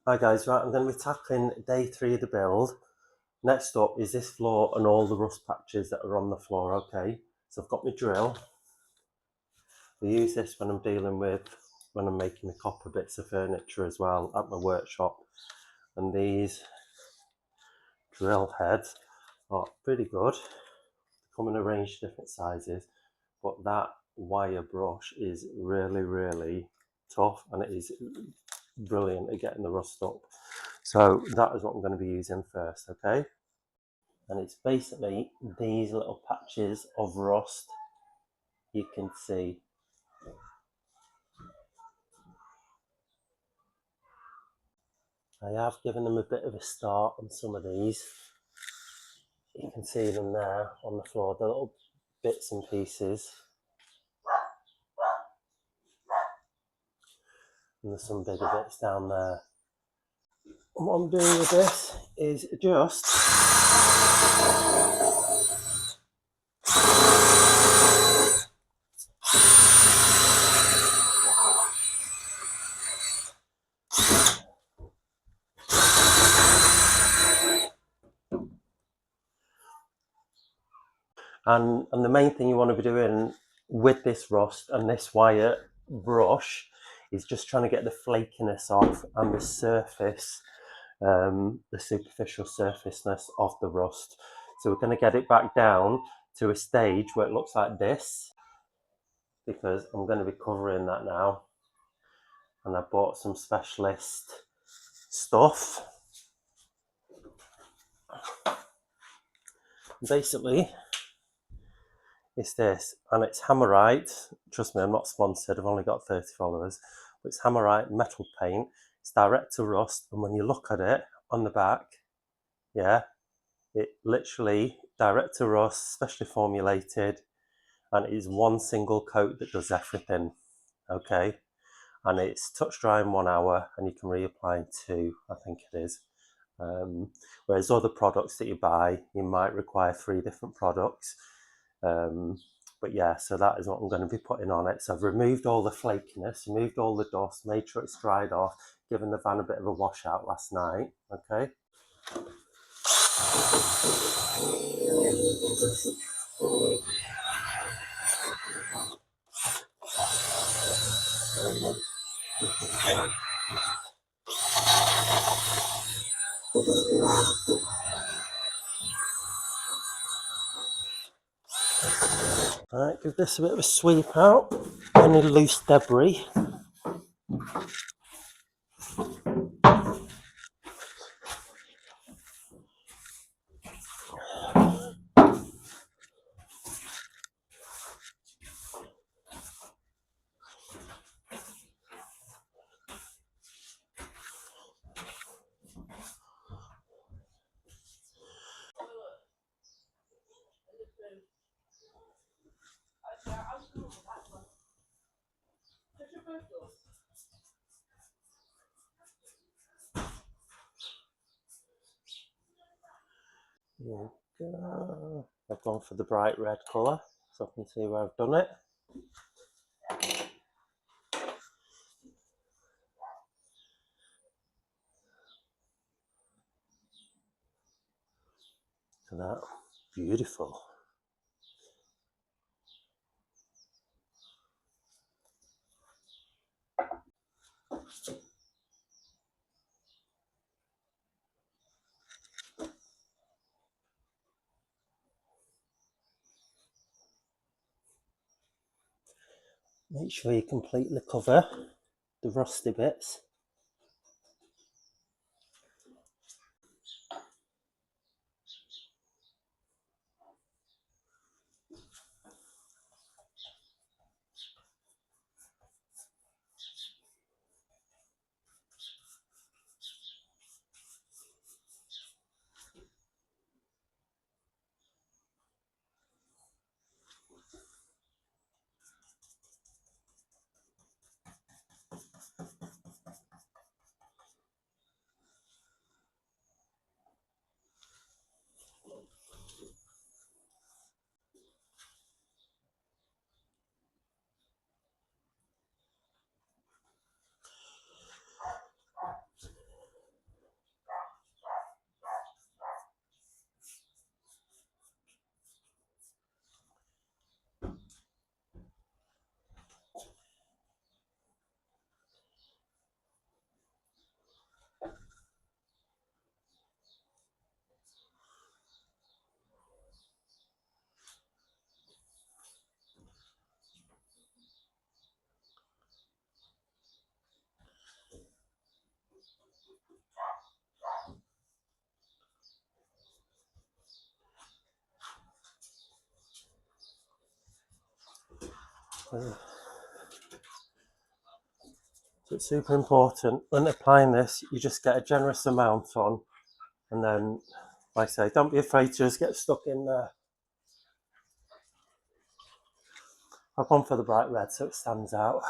Hi guys, right, I'm going to be tackling day 3 of the build. Next up is this floor and all the rust patches that are on the floor, okay? So I've got my drill. I use this when I'm when I'm making the copper bits of furniture as well at my workshop. And these drill heads are pretty good. They come in a range of different sizes, but that wire brush is really, really tough and it is brilliant at getting the rust up. So that is what I'm going to be using first, okay? And it's basically these little patches of rust you can see. I have given them a bit of a start on some of these. You can see them there on the floor, the little bits and pieces. And there's some bigger bits down there. And what I'm doing with this is just and the main thing you want to be doing with this rust and this wire brush is just trying to get the flakiness off and the surface, the superficial surfaceness of the rust. So we're going to get it back down to a stage where it looks like this, because I'm going to be covering that now. And I bought some specialist stuff. Basically, it's this, and it's Hammerite. Trust me, I'm not sponsored, I've only got 30 followers. But it's Hammerite metal paint. It's direct to rust, and when you look at it on the back, yeah, it literally direct to rust, specially formulated, and it is one single coat that does everything, okay? And it's touch dry in 1 hour, and you can reapply in 2, I think it is. Whereas other products that you buy, you might require 3 different products. But yeah, so that is what I'm going to be putting on it. So I've removed all the flakiness, removed all the dust, made sure it's dried off, given the van a bit of a washout last night, okay? All right, give this a bit of a sweep out, any loose debris. There we go. I've gone for the bright red colour, so I can see where I've done it. So that, beautiful. Make sure you completely cover the rusty bits. So it's super important when applying this, you just get a generous amount on, and then, like I say, don't be afraid to just get stuck in there. I've gone for the bright red so it stands out.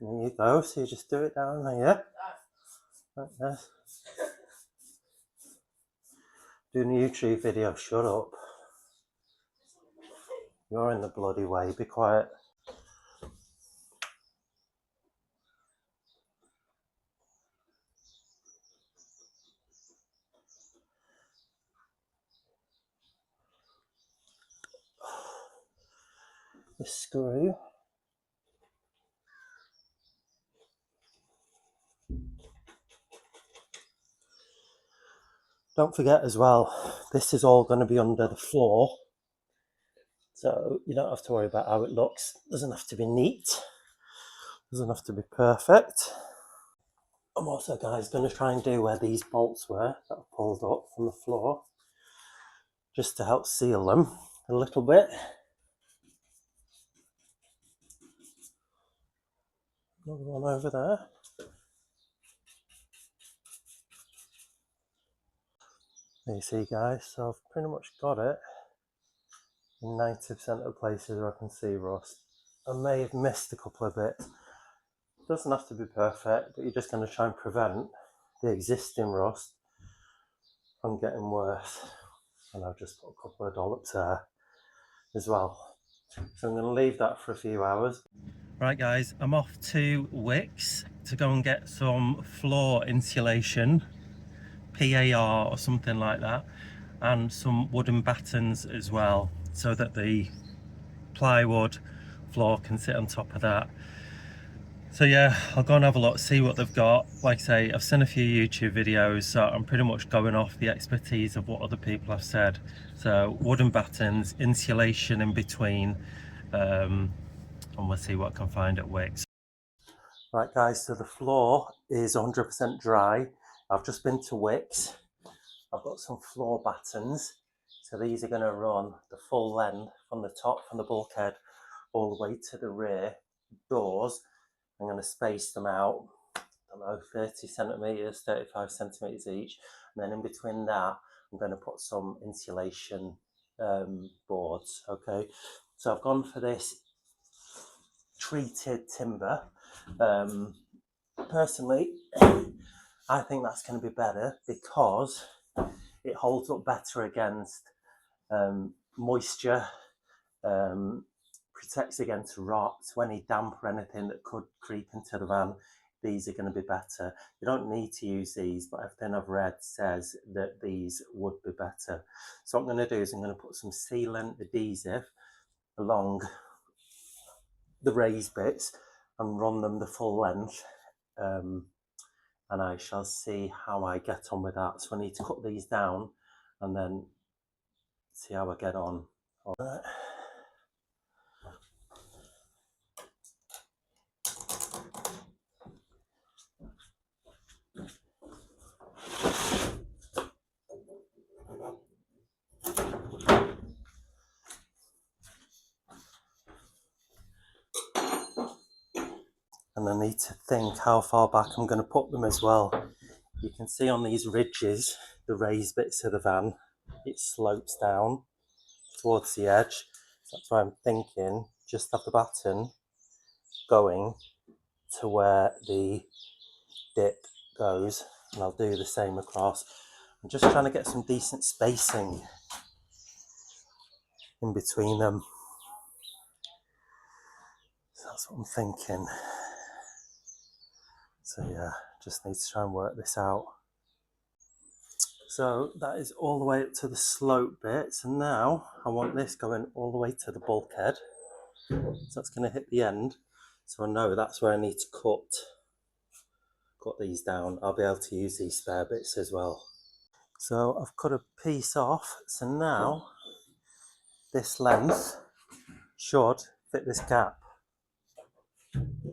There you go, so you just do it down here, like this. Doing a YouTube video, shut up. You're in the bloody way, be quiet. The screw. Don't forget as well, this is all going to be under the floor, so you don't have to worry about how it looks. It doesn't have to be neat, it doesn't have to be perfect. I'm also, guys, going to try and do where these bolts were that I pulled up from the floor, just to help seal them a little bit. Another one over there. There you see, guys, so I've pretty much got it in 90% of the places where I can see rust. I may have missed a couple of bits. It doesn't have to be perfect, but you're just going to try and prevent the existing rust from getting worse. And I've just put a couple of dollops there as well. So I'm going to leave that for a few hours. Right, guys, I'm off to Wicks to go and get some floor insulation, PAR or something like that, and some wooden battens as well, so that the plywood floor can sit on top of that. So yeah, I'll go and have a look, see what they've got. Like I say, I've seen a few YouTube videos, so I'm pretty much going off the expertise of what other people have said. So wooden battens, insulation in between, and we'll see what I can find at Wicks. Right, guys, so the floor is 100% dry. I've just been to Wicks. I've got some floor battens. So these are going to run the full length from the top, from the bulkhead, all the way to the rear doors. I'm going to space them out, I don't know, 30 centimetres, 35 centimetres each. And then in between that, I'm going to put some insulation boards, okay? So I've gone for this treated timber. Personally, I think that's going to be better because it holds up better against moisture, protects against rot, so any damp or anything that could creep into the van, these are going to be better. You don't need to use these, but everything I've read says that these would be better. So what I'm going to do is I'm going to put some sealant adhesive along the raised bits and run them the full length, and I shall see how I get on with that. So I need to cut these down and then see how I get on. All right. And I need to think how far back I'm going to put them as well. You can see on these ridges, the raised bits of the van, it slopes down towards the edge. So that's why I'm thinking just have the batten going to where the dip goes, and I'll do the same across. I'm just trying to get some decent spacing in between them. So that's what I'm thinking. So yeah, just need to try and work this out. So that is all the way up to the slope bit. So now I want this going all the way to the bulkhead. So that's going to hit the end. So I know that's where I need to cut these down. I'll be able to use these spare bits as well. So I've cut a piece off. So now this length should fit this gap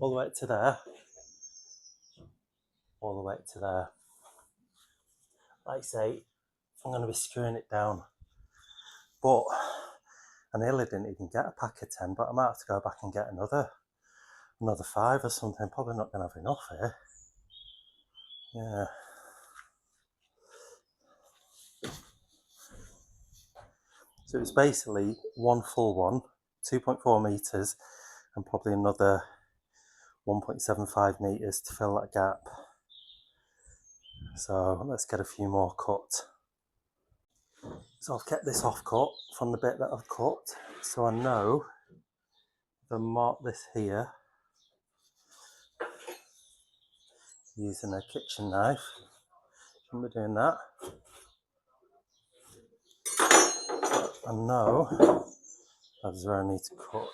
all the way to there, all the way to there. Like I say, I'm going to be screwing it down. But I nearly didn't even get a pack of 10, but I might have to go back and get another 5 or something. Probably not going to have enough here. Yeah. So it's basically one full one, 2.4 metres, and probably another 1.75 metres to fill that gap. So let's get a few more cut. So I've kept this off cut from the bit that I've cut. So I know if I mark this here using a kitchen knife, shouldn't be doing that. I know that's where I need to cut.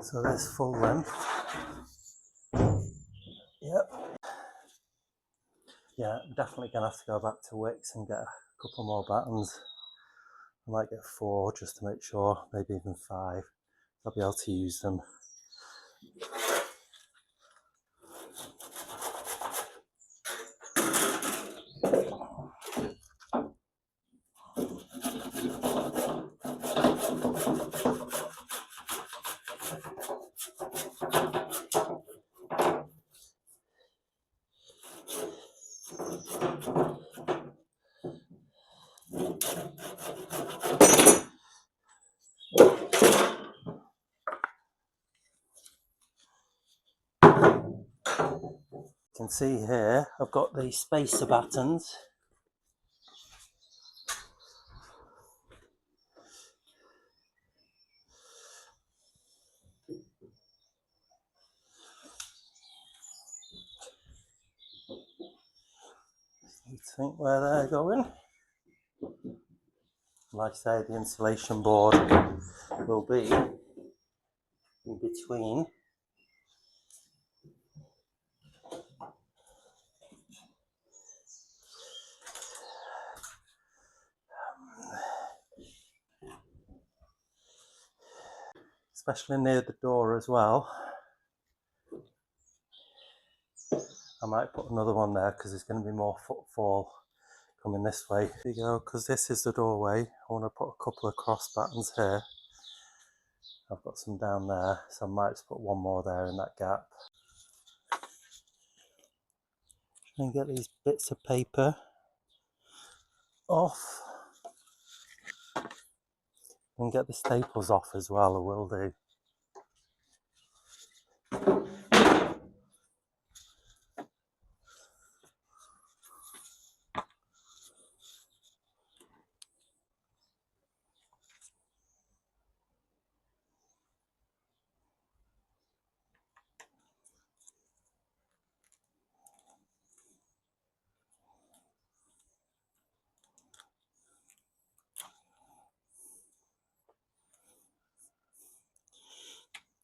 So this full length. Yep. Yeah, I'm definitely gonna have to go back to Wicks and get a couple more Batons. I might get 4 just to make sure, maybe even 5. I'll be able to use them. You can see here, I've got the spacer Batons. You think where they're going? Like I say, the insulation board will be in between. Especially near the door as well. I might put another one there because there's going to be more footfall coming this way. There you go, because this is the doorway. I want to put a couple of cross Batons here. I've got some down there, so I might just put one more there in that gap. And get these bits of paper off. And get the staples off as well, I will do.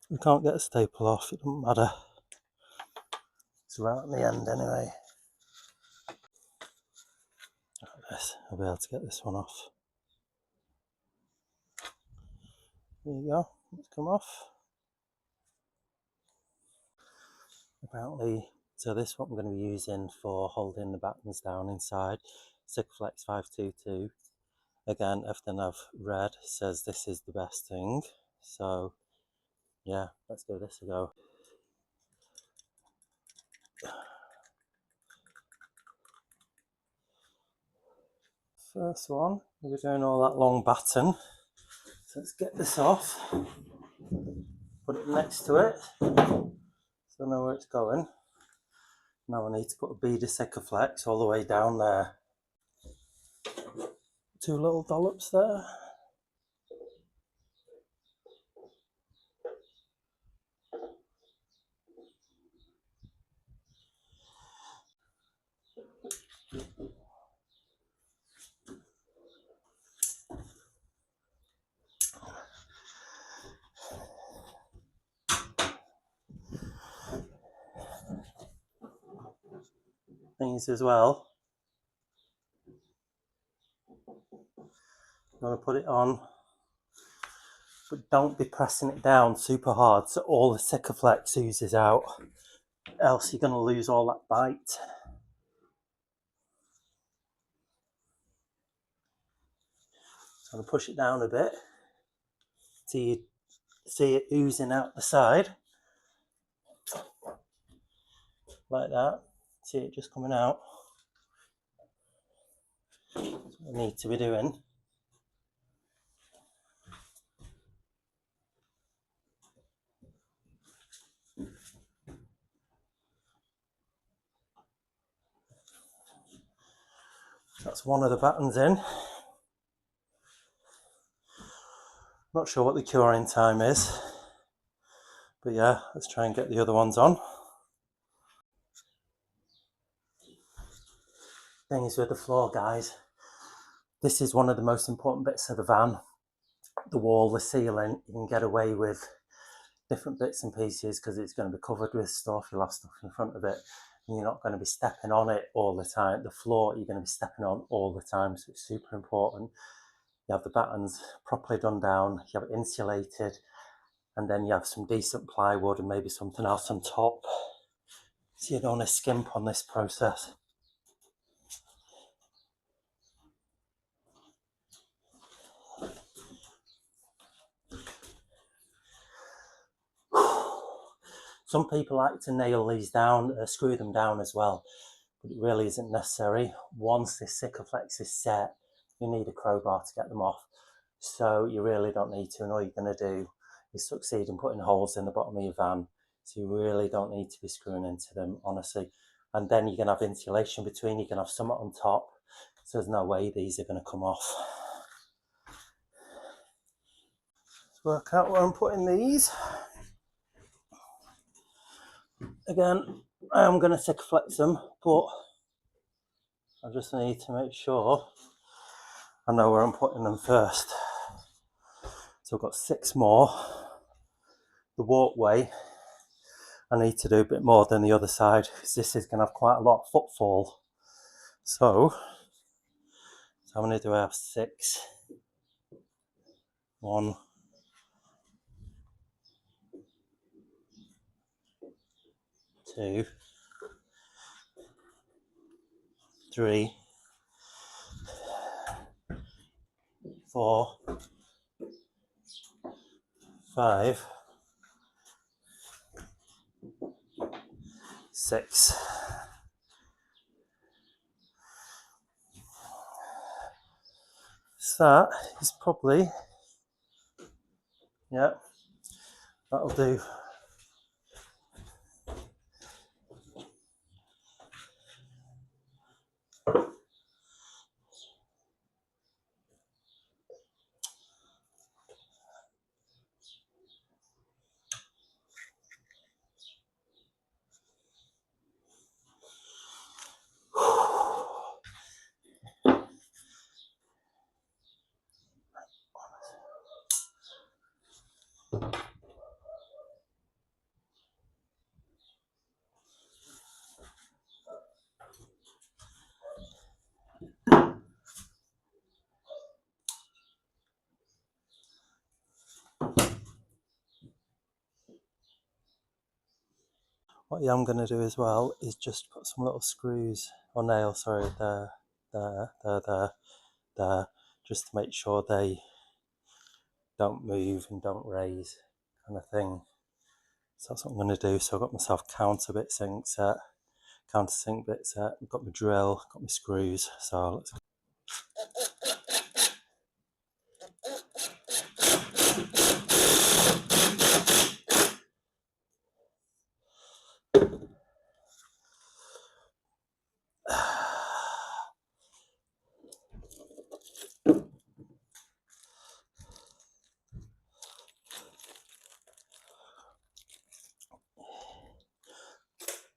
We can't get a staple off, it doesn't matter. It's right on the end anyway. Yes, I'll be able to get this one off. There you go, it's come off. Apparently, so this one I'm going to be using for holding the Batons down inside, Sigflex 522. Again, everything I've read says this is the best thing. So yeah, let's give this a go. First one, we're doing all that long batten. So let's get this off, put it next to it, so I know where it's going. Now I need to put a bead of Sikaflex all the way down there. 2 little dollops there. Things as well. I'm going to put it on, but don't be pressing it down super hard so all the Sikaflex oozes out, else you're going to lose all that bite. So I'm going to push it down a bit till you see it oozing out the side, like that. See it just coming out. That's what I need to be doing. That's one of the Batons in. Not sure what the curing time is, but yeah, let's try and get the other ones on. Thing is with the floor, guys, this is one of the most important bits of the van. The wall, the ceiling, you can get away with different bits and pieces because it's going to be covered with stuff. You'll have stuff in front of it and you're not going to be stepping on it all the time. The floor you're going to be stepping on all the time, so it's super important. You have the battens properly done down, you have it insulated, and then you have some decent plywood and maybe something else on top, so you don't want to skimp on this process. Some people like to nail these down, screw them down as well, but it really isn't necessary. Once this Sikaflex is set, you need a crowbar to get them off, so you really don't need to, and all you're going to do is succeed in putting holes in the bottom of your van, so you really don't need to be screwing into them, honestly. And then you're going to have insulation between, you can have some on top, so there's no way these are going to come off. Let's work out where I'm putting these. Again, I am going to Sikaflex them, but I just need to make sure I know where I'm putting them first. So I've got 6 more. The walkway, I need to do a bit more than the other side because this is going to have quite a lot of footfall. So how many do I have? 6. 1, 2, 3, 4, 5, 6. So that is probably, yeah, that'll do. What I am going to do as well is just put some little screws, or nails, sorry, there, just to make sure they don't move and don't raise, kind of thing. So that's what I'm going to do. So I've got myself countersink bit set, I've got my drill, got my screws, so let's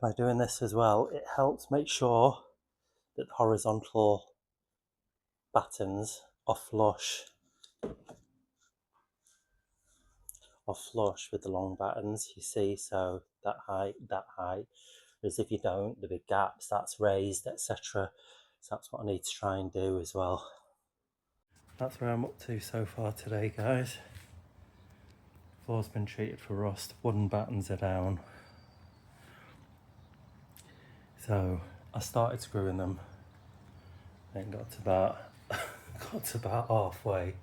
By doing this as well, it helps make sure that the horizontal battens are flush with the long battens, you see, so that height, whereas if you don't, the big gaps, that's raised, etc. So that's what I need to try and do as well. That's where I'm up to so far today, guys. Floor's been treated for rust, wooden battens are down. So I started screwing them, then got to about halfway,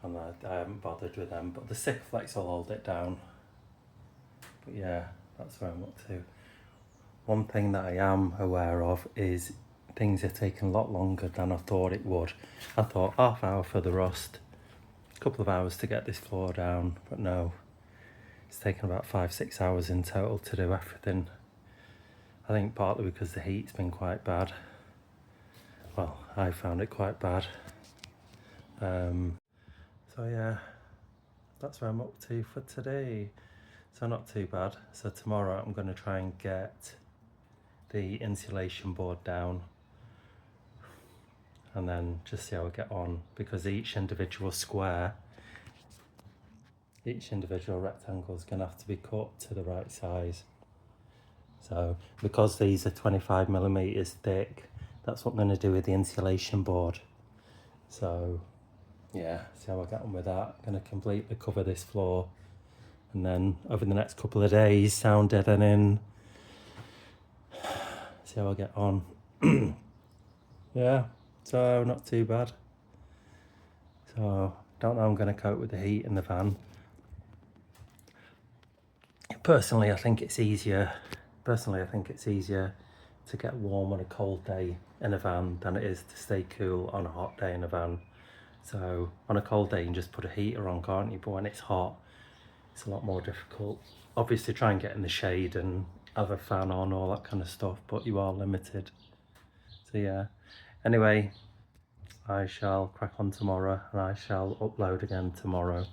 and I haven't bothered with them, but the Sikaflex will hold it down. But yeah, that's where I'm up to. One thing that I am aware of is things are taking a lot longer than I thought it would. I thought half hour for the rust, a couple of hours to get this floor down, but no, it's taken about 5-6 hours in total to do everything. I think partly because the heat's been quite bad. Well, I found it quite bad. So yeah, that's where I'm up to for today. So not too bad. So tomorrow I'm going to try and get the insulation board down and then just see how I get on, because each individual rectangle is going to have to be cut to the right size. So because these are 25mm thick, that's what I'm going to do with the insulation board. So yeah, see how I get on with that. I'm going to completely cover this floor, and then over the next couple of days, sound deaden in, see how I get on. Yeah, so not too bad. So don't know how I'm going to cope with the heat in the van. Personally, I think it's easier to get warm on a cold day in a van than it is to stay cool on a hot day in a van. So on a cold day you can just put a heater on, can't you? But when it's hot, it's a lot more difficult. Obviously try and get in the shade and have a fan on, all that kind of stuff, but you are limited. So yeah, anyway, I shall crack on tomorrow and I shall upload again tomorrow.